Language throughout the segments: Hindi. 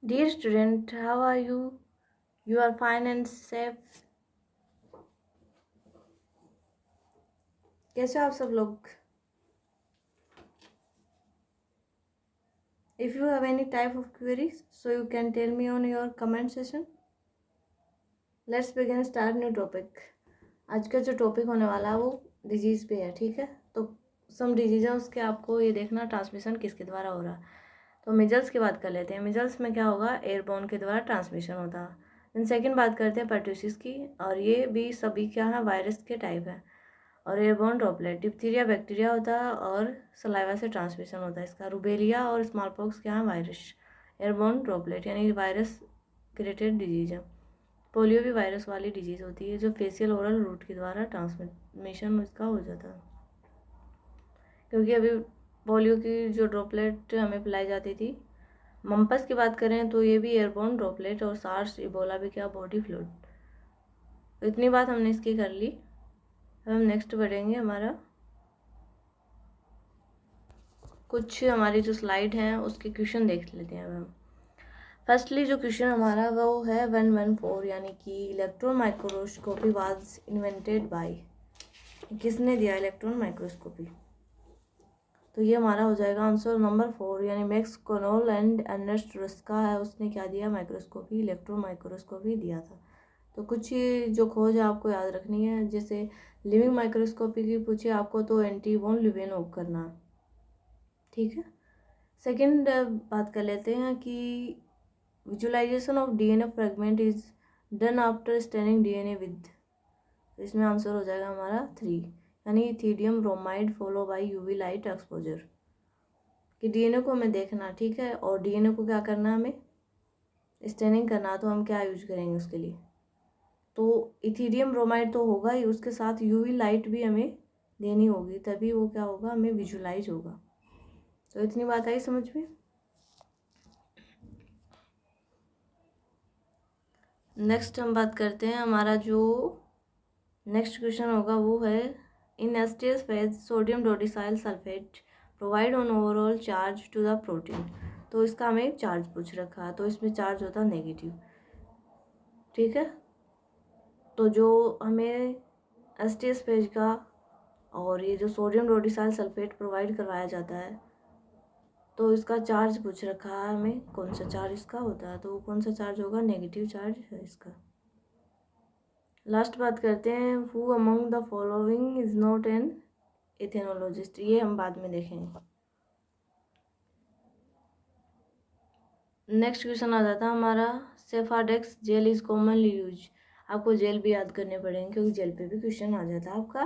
Dear student, how are you? You are fine and safe. कैसे हो आप सब लोग? If you have any type of queries, so you can tell me on your comment section. Let's begin start new topic. आज का जो टॉपिक होने वाला है वो डिजीज़ पे है, ठीक है? तो सम डिजीज़ है उसके आपको ये देखना ट्रांसमिशन किसके द्वारा हो रहा है। तो मिजल्स की बात कर लेते हैं। मिजल्स में क्या होगा, एयरबोर्न के द्वारा ट्रांसमिशन होता है। देन सेकंड बात करते हैं पर्ट्यूसिस की, और ये भी सभी क्या है, वायरस के टाइप है। और एयरबोर्न ड्रॉपलेट डिप्थीरिया बैक्टीरिया होता है और सलाइवा से ट्रांसमिशन होता है इसका। रूबेलिया और स्मॉल पॉक्स क्या है, वायरस। एयरबोर्न ड्रॉपलेट यानी वायरस क्रिएटेड डिजीज है। पोलियो भी वायरस वाली डिजीज़ होती है जो फेशियल ओरल रूट के द्वारा ट्रांसमिशन इसका हो जाता है। क्योंकि अभी पोलियो की जो ड्रॉपलेट हमें पिलाई जाती थी। मम्पस की बात करें तो ये भी एयरबोर्न ड्रॉपलेट, और सार्स इबोला भी क्या, बॉडी फ्लूइड। तो इतनी बात हमने इसकी कर ली। अब हम नेक्स्ट बढ़ेंगे। हमारा कुछ हमारी जो स्लाइड हैं उसके क्वेश्चन देख लेते हैं अब हम। फर्स्टली जो क्वेश्चन हमारा वो है 114, यानी कि electron microscopy was invented by, किसने दिया इलेक्ट्रॉन माइक्रोस्कोपी। तो ये हमारा हो जाएगा आंसर नंबर 4, यानी मैक्स कोनोल एंड अर्नेस्ट रस्का है, उसने क्या दिया, माइक्रोस्कोपी, इलेक्ट्रॉन माइक्रोस्कोपी दिया था। तो कुछ जो खोज है आपको याद रखनी है, जैसे लिविंग माइक्रोस्कोपी की पूछे आपको तो एंटी वॉन ल्यूवेनहोफ करना, ठीक है। सेकंड बात कर लेते हैं कि visualisation of DNA fragment is done after staining DNA with, तो इसमें आंसर हो जाएगा हमारा 3, यानी ethidium bromide follow by UV light exposure. कि डीएनए को हमें देखना, ठीक है, और डीएनए को क्या करना, हमें स्टैनिंग करना, तो हम क्या यूज करेंगे उसके लिए, तो इथिडियम ब्रोमाइड तो होगा ही, उसके साथ यूवी लाइट भी हमें देनी होगी, तभी वो क्या होगा, हमें विजुलाइज होगा। तो इतनी बात आई समझ में। नेक्स्ट हम बात करते हैं, हमारा जो नेक्स्ट क्वेश्चन होगा वो है इन एस्टियस phase sodium dodecyl sulphate provide on overall charge to the protein. तो इसका हमें चार्ज पूछ रखा है, तो इसमें चार्ज होता है नेगेटिव, ठीक है। तो जो हमें एस्टियस फेज का और ये जो सोडियम डोडिसाइल सल्फेट प्रोवाइड करवाया जाता है, तो इसका चार्ज पूछ रखा है हमें, कौन सा चार्ज इसका होता है, तो कौन सा चार्ज होगा, नेगेटिव चार्ज है इसका। लास्ट बात करते हैं, who among the following is not an ethnologist, ये हम बाद में देखेंगे। नेक्स्ट क्वेश्चन आ जाता है हमारा, Sephadex gel is commonly use. आपको जेल भी याद करने पड़ेंगे क्योंकि जेल पे भी क्वेश्चन आ जाता है आपका,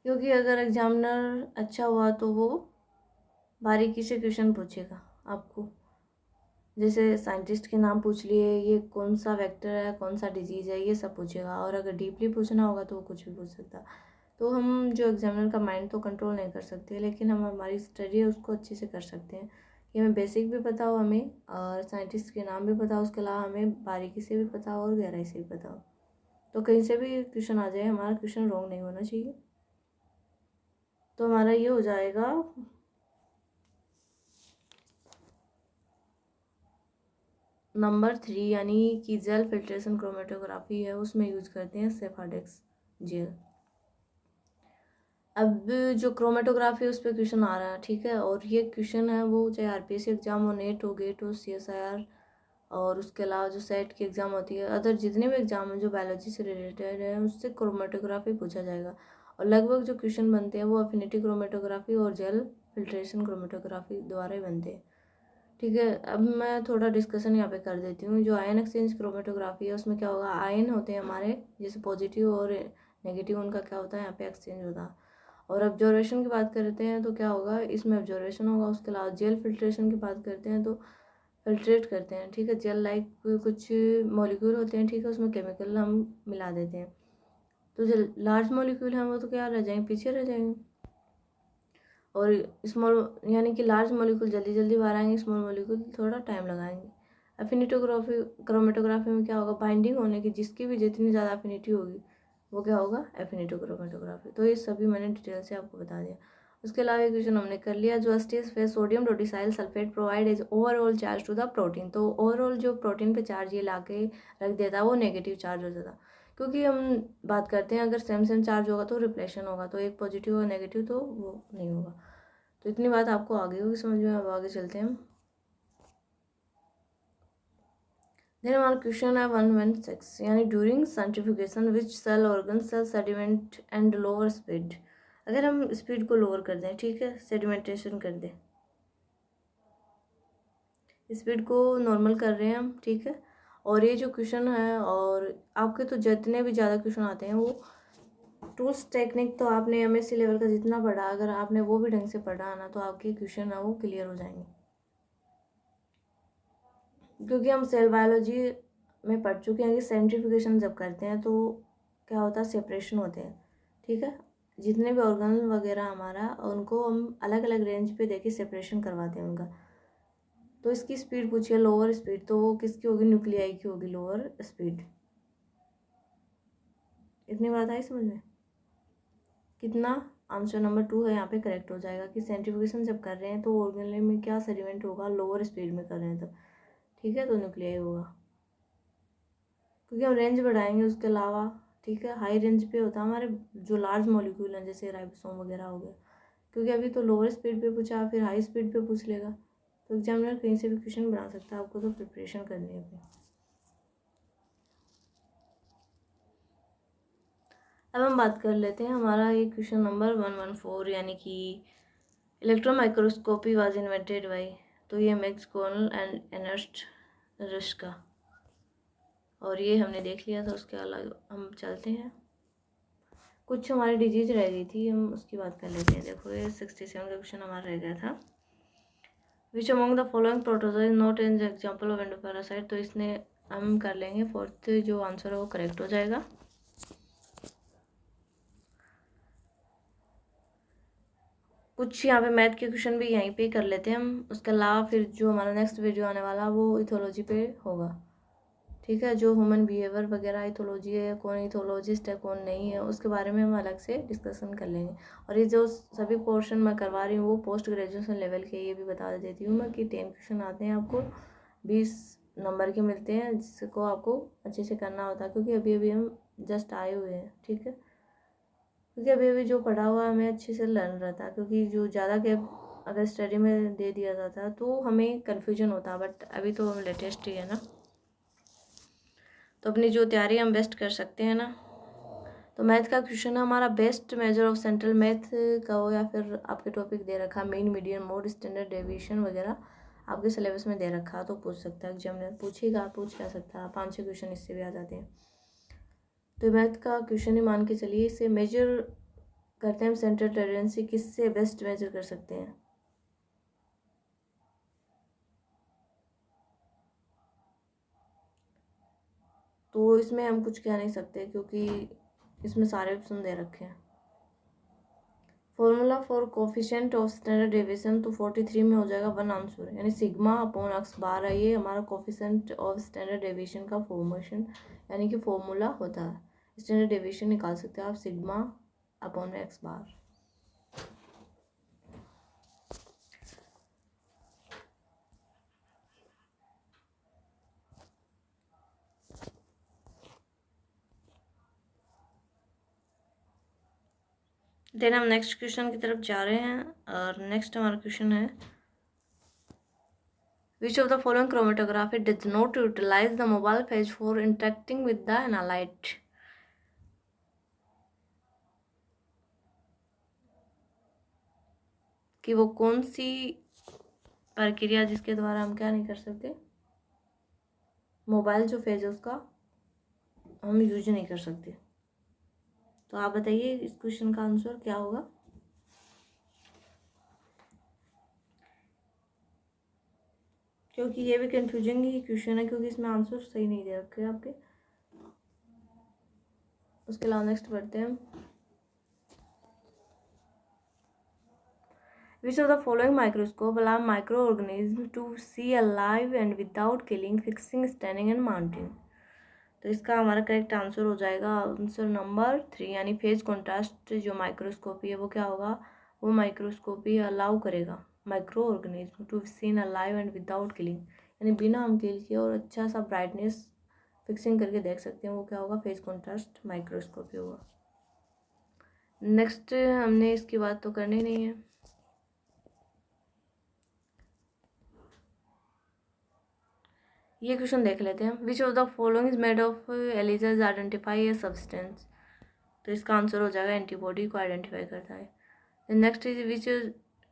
क्योंकि अगर एग्जामिनर अच्छा हुआ तो वो बारीकी से क्वेश्चन पूछेगा आपको। जैसे साइंटिस्ट के नाम पूछ लिए, ये कौन सा वेक्टर है, कौन सा डिजीज़ है, ये सब पूछेगा। और अगर डीपली पूछना होगा तो वो कुछ भी पूछ सकता। तो हम जो एग्जामिनर का माइंड तो कंट्रोल नहीं कर सकते, लेकिन हम हमारी स्टडी है उसको अच्छे से कर सकते हैं कि हमें बेसिक भी पता हो हमें, और साइंटिस्ट के नाम भी पता हो, उसके अलावा हमें बारीकी से भी पता हो और गहराई से भी पता हो। तो कहीं से भी क्वेश्चन आ जाए, हमारा क्वेश्चन रॉन्ग नहीं होना चाहिए। तो हमारा ये हो जाएगा नंबर 3, यानी कि जेल फिल्ट्रेशन क्रोमेटोग्राफी है, उसमें यूज करते हैं सेफाडेक्स जेल। अब जो क्रोमेटोग्राफी उस पर क्वेश्चन आ रहा है, ठीक है, और ये क्वेश्चन है वो चाहे आरपीएससी एग्जाम हो, नेट हो, गेट हो, सीएसआईआर, और उसके अलावा जो सेट की एग्ज़ाम होती है, अदर जितने भी एग्जाम हैं जो बायोलॉजी से रिलेटेड है, उससे क्रोमेटोग्राफी पूछा जाएगा। और लगभग जो क्वेश्चन बनते हैं वो अफिनिटी क्रोमेटोग्राफी और जेल फिल्ट्रेशन क्रोमेटोग्राफी द्वारा ही बनते हैं, ठीक है। अब मैं थोड़ा डिस्कशन यहाँ पे कर देती हूँ। जो आयन एक्सचेंज क्रोमेटोग्राफी है उसमें क्या होगा, आयन होते हैं हमारे, जैसे पॉजिटिव और नेगेटिव, उनका क्या होता है यहाँ पे एक्सचेंज होता है। और ऑब्जर्वेशन की बात करते हैं तो क्या होगा, इसमें ऑब्जर्वेशन होगा। उसके अलावा जेल फिल्ट्रेशन की बात करते हैं तो फिल्ट्रेट करते हैं, ठीक है। जेल लाइक कुछ मॉलिक्यूल होते हैं, ठीक है, उसमें केमिकल हम मिला देते हैं। तो जो लार्ज मॉलिक्यूल हैं वो तो क्या रह जाएंगे, पीछे रह जाएंगे। और स्मॉल यानी कि लार्ज मॉलिक्यूल जल्दी जल्दी बाहर आएंगे, स्मॉल मॉलिक्यूल थोड़ा टाइम लगाएंगे। एफिनिटोग्राफी क्रोमेटोग्राफी में क्या होगा, बाइंडिंग होने की जिसकी भी जितनी ज़्यादा एफिनिटी होगी वो क्या होगा, एफिनिटोक्रोमेटोग्राफी। तो ये सभी मैंने डिटेल से आपको बता दिया। उसके अलावा एक क्वेश्चन हमने कर लिया, जो अस्टेस phase sodium dodecyl sulphate provide as overall charge to the protein. तो ओवरऑल जो प्रोटीन पे चार्ज ये ला के रख देता है वो नेगेटिव चार्ज हो जाता, क्योंकि हम बात करते हैं अगर सेम सेम चार्ज होगा तो रिप्लेशन होगा, तो एक पॉजिटिव और नेगेटिव तो वो नहीं होगा। तो इतनी बात आपको आगे होगी समझ में। अब आगे चलते हैं हम। देन हमारा क्वेश्चन है 116, यानी during centrifugation which cell organ cell sediment and lower speed. अगर हम स्पीड को लोअर कर दें, ठीक है, सेडिमेंटेशन कर दें, स्पीड को नॉर्मल कर रहे हैं हम, ठीक है। और ये जो क्वेश्चन है, और आपके तो जितने भी ज़्यादा क्वेश्चन आते हैं वो टूल्स टेक्निक तो आपने एमएससी लेवल का जितना पढ़ा, अगर आपने वो भी ढंग से पढ़ा ना तो आपके क्वेश्चन है वो क्लियर हो जाएंगे। क्योंकि हम सेल बायोलॉजी में पढ़ चुके हैं कि सेंट्रीफ्यूगेशन जब करते हैं तो क्या होता है, सेपरेशन होते हैं, ठीक है। जितने भी ऑर्गन वगैरह हमारा, उनको हम अलग अलग रेंज पे देके सेपरेशन करवाते हैं उनका। तो इसकी स्पीड पूछिए लोअर स्पीड, तो वो किसकी होगी, न्यूक्लियाई की होगी लोअर स्पीड। इतनी बात आई समझ में। कितना, आंसर नंबर 2 है यहाँ पे करेक्ट हो जाएगा कि सेंट्रीफ्यूगेशन जब कर रहे हैं तो ऑर्गेनेल में क्या सेडिमेंट होगा, लोअर स्पीड में कर रहे हैं तो, ठीक है, तो न्यूक्लियाई होगा। क्योंकि हम रेंज बढ़ाएंगे उसके अलावा, ठीक है, हाई रेंज पे होता है हमारे जो लार्ज मॉलिक्यूल हैं जैसे राइबोसोम वगैरह हो गया। क्योंकि अभी तो लोअर स्पीड पे पूछा, फिर हाई स्पीड पे पूछ लेगा, तो एग्जामिनर कहीं से भी क्वेश्चन बना सकता है, आपको तो प्रिपरेशन करनी है अपनी। अब हम बात कर लेते हैं हमारा ये क्वेश्चन नंबर 114, यानी कि electron microscopy was invented by, तो ये max Cornell and earnest rush का, और ये हमने देख लिया था। उसके अलावा हम चलते हैं, कुछ हमारी डिजीज रह गई थी, हम उसकी बात कर लेते हैं। देखो ये 67 का क्वेश्चन हमारा रह गया था, which among the following protozoa is not an example of endoparasite. तो इसने हम कर लेंगे, फोर्थ जो आंसर है वो करेक्ट हो जाएगा। कुछ यहाँ पे मैथ के क्वेश्चन भी यहीं पे कर लेते हैं हम। उसके अलावा फिर जो हमारा नेक्स्ट वीडियो आने वाला वो इथोलॉजी पे होगा, ठीक है। जो ह्यूमन बिहेवियर वगैरह इथोलॉजी है, कौन इथोलॉजिस्ट है कौन नहीं है, उसके बारे में हम अलग से डिस्कशन कर लेंगे। और ये जो सभी पोर्शन मैं करवा रही हूँ वो पोस्ट ग्रेजुएशन लेवल के, ये भी बता देती हूँ मैं कि 10 क्वेश्चन आते हैं, आपको 20 नंबर के मिलते हैं, जिसको आपको अच्छे से करना होता है। क्योंकि अभी अभी हम जस्ट आए हुए हैं, ठीक है। क्योंकि अभी अभी जो पढ़ा हुआ हमें अच्छे से लर्न रहता है, क्योंकि जो ज़्यादा गैप अगर स्टडी में दे दिया जाता है तो हमें कन्फ्यूजन होता है, बट अभी तो हम लेटेस्ट ही है ना, तो अपनी जो तैयारी हम बेस्ट कर सकते हैं ना। तो मैथ का क्वेश्चन है हमारा, best measure of central math का हो, या फिर आपके टॉपिक दे रखा mean median mode standard deviation वगैरह आपके सिलेबस में दे रखा है तो पूछ सकता है एग्जामिनर, पूछेगा, पूछ क्या सकता है, 5-6 क्वेश्चन इससे भी आ जाते हैं। तो मैथ का क्वेश्चन ही मान के चलिए, इसे मेजर करते हैं हम सेंट्रल टेंडेंसी, किससे बेस्ट मेजर कर सकते हैं। तो इसमें हम कुछ कह नहीं सकते क्योंकि इसमें सारे ऑप्शन दे रखे हैं। Formula for coefficient of standard deviation तो 43 में हो जाएगा 1 आंसर, यानी सिग्मा अपॉन एक्स बार है, ये हमारा कोफिशिएंट ऑफ स्टैंडर्ड डेविएशन का फॉर्मेशन यानी कि फॉर्मूला होता है। स्टैंडर्ड डेविएशन निकाल सकते हैं आप सिग्मा अपॉन एक्स बार। देन हम नेक्स्ट क्वेश्चन की तरफ जा रहे हैं, और नेक्स्ट हमारा क्वेश्चन है, which of the following chromatography does not utilise the mobile phase for interacting with the analyte. कि वो कौन सी प्रक्रिया जिसके द्वारा हम क्या नहीं कर सकते, मोबाइल जो फेज है उसका हम यूज नहीं कर सकते। तो आप बताइए इस क्वेश्चन का आंसर क्या होगा। क्योंकि ये भी कंफ्यूजिंग ही क्वेश्चन है, क्योंकि इसमें आंसर सही नहीं दे रखे आपके। उसके अलावा नेक्स्ट बढ़ते हैं हम। Which of the following microscope allow microorganisms to see alive and without killing, fixing, standing and mounting। तो इसका हमारा करेक्ट आंसर हो जाएगा आंसर नंबर 3, यानी फेज कॉन्ट्रास्ट जो माइक्रोस्कोपी है वो क्या होगा, वो माइक्रोस्कोपी अलाउ करेगा microorganism to seen alive and without killing, यानी बिना हम किल किए और अच्छा सा ब्राइटनेस फिक्सिंग करके देख सकते हैं। वो क्या होगा? फेज कॉन्ट्रास्ट माइक्रोस्कोपी होगा। नेक्स्ट हमने इसकी बात तो करनी नहीं है। ये क्वेश्चन देख लेते हैं। Which of the following is made of एलिजाज आइडेंटिफाई ए सब्सटेंस, तो इसका आंसर हो जाएगा एंटीबॉडी को आइडेंटिफाई करता है। Next is which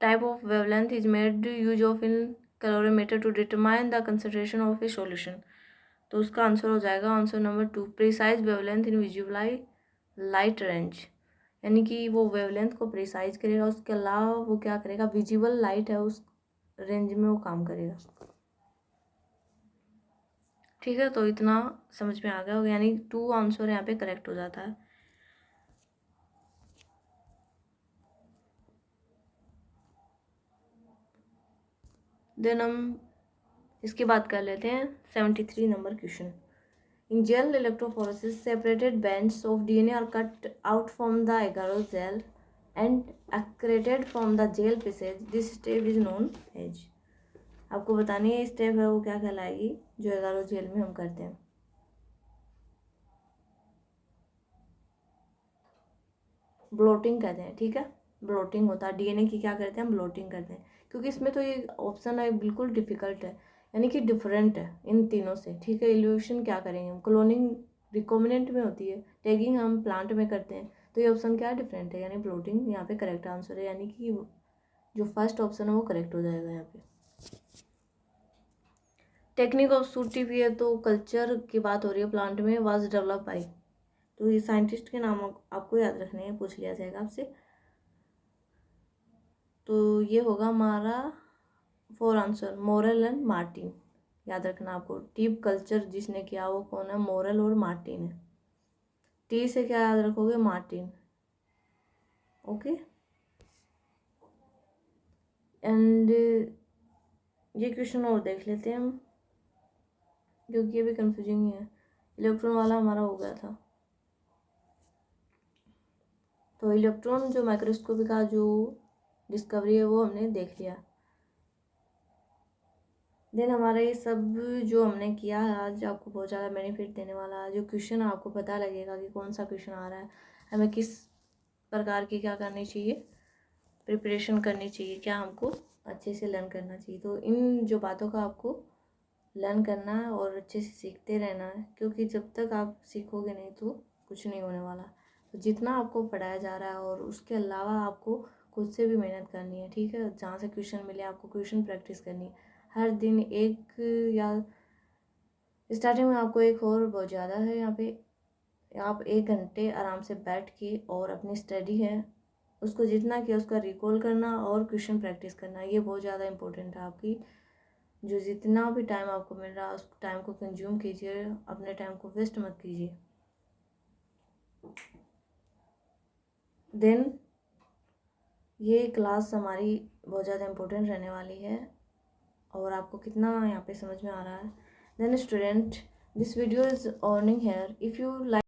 type of wavelength is made use of in colorimeter to determine the concentration of a solution, तो उसका आंसर हो जाएगा answer number 2 precise wavelength in visual light range, यानी कि वो वेवलेंथ को प्रिसाइज करेगा, उसके अलावा वो क्या करेगा? विजिबल लाइट है उस रेंज में वो काम करेगा। ठीक है, तो इतना समझ में आ गया होगा, यानी 2 आंसर यहाँ पे करेक्ट हो जाता है। देन हम इसकी बात कर लेते हैं 73 number question. In gel electrophoresis, separated bands of DNA are cut out from the agarose gel and accreted from the gel pieces. This step is known as, आपको बतानी है स्टेप है वो क्या कहलाएगी जो एगारोस जेल में हम करते हैं। ब्लोटिंग कहते हैं। ठीक है, ब्लोटिंग होता है डीएनए की, क्या करते हैं हम? ब्लोटिंग करते हैं, क्योंकि इसमें तो ये ऑप्शन है बिल्कुल डिफिकल्ट है, यानी कि डिफरेंट है इन तीनों से। ठीक है, इल्यूशन क्या करेंगे हम? क्लोनिंग रिकॉम्बिनेंट में होती है, टैगिंग हम प्लांट में करते हैं, तो ये ऑप्शन क्या डिफरेंट है, यानी ब्लोटिंग यहाँ पे करेक्ट आंसर है, यानी कि जो फर्स्ट ऑप्शन है वो करेक्ट हो जाएगा यहाँ पे। टेक्निक ऑफ सूटिफियर, तो कल्चर की बात हो रही है प्लांट में, वाज डेवलप बाई, तो ये साइंटिस्ट के नाम आपको याद रखने हैं, पूछ लिया जाएगा आपसे। तो ये होगा हमारा 4 आंसर, मोरेल एंड मार्टिन, याद रखना आपको। टीप कल्चर जिसने किया वो कौन है? मोरेल और मार्टिन है। टी से क्या याद रखोगे? मार्टिन। ओके, एंड ये क्वेश्चन और देख लेते हैं हम, क्योंकि ये भी कंफ्यूजिंग ही है। इलेक्ट्रॉन वाला हमारा हो गया था, तो इलेक्ट्रॉन जो माइक्रोस्कोपी का जो डिस्कवरी है वो हमने देख लिया। देन हमारा ये सब जो हमने किया है आज आपको बहुत ज़्यादा बेनिफिट देने वाला है। जो क्वेश्चन आपको पता लगेगा कि कौन सा क्वेश्चन आ रहा है, हमें किस प्रकार की क्या करनी चाहिए, प्रिपरेशन करनी चाहिए, क्या हमको अच्छे से लर्न करना चाहिए। तो इन जो बातों का आपको लर्न करना है और अच्छे से सीखते रहना है, क्योंकि जब तक आप सीखोगे नहीं तो कुछ नहीं होने वाला। तो जितना आपको पढ़ाया जा रहा है और उसके अलावा आपको खुद से भी मेहनत करनी है। ठीक है, जहाँ से क्वेश्चन मिले आपको क्वेश्चन प्रैक्टिस करनी है हर दिन एक, या स्टार्टिंग में आपको एक और बहुत ज़्यादा है, यहाँ पे आप 1 घंटे आराम से बैठ के और अपनी स्टडी है उसको जितना किया उसका रिकॉल करना और क्वेश्चन प्रैक्टिस करना, ये बहुत ज़्यादा इंपॉर्टेंट है आपकी। जो जितना भी टाइम आपको मिल रहा है उस टाइम को कंज्यूम कीजिए, अपने टाइम को वेस्ट मत कीजिए। देन ये क्लास हमारी बहुत ज़्यादा इम्पोर्टेंट रहने वाली है और आपको कितना यहाँ पे समझ में आ रहा है। Then student, this video is earning here, if you like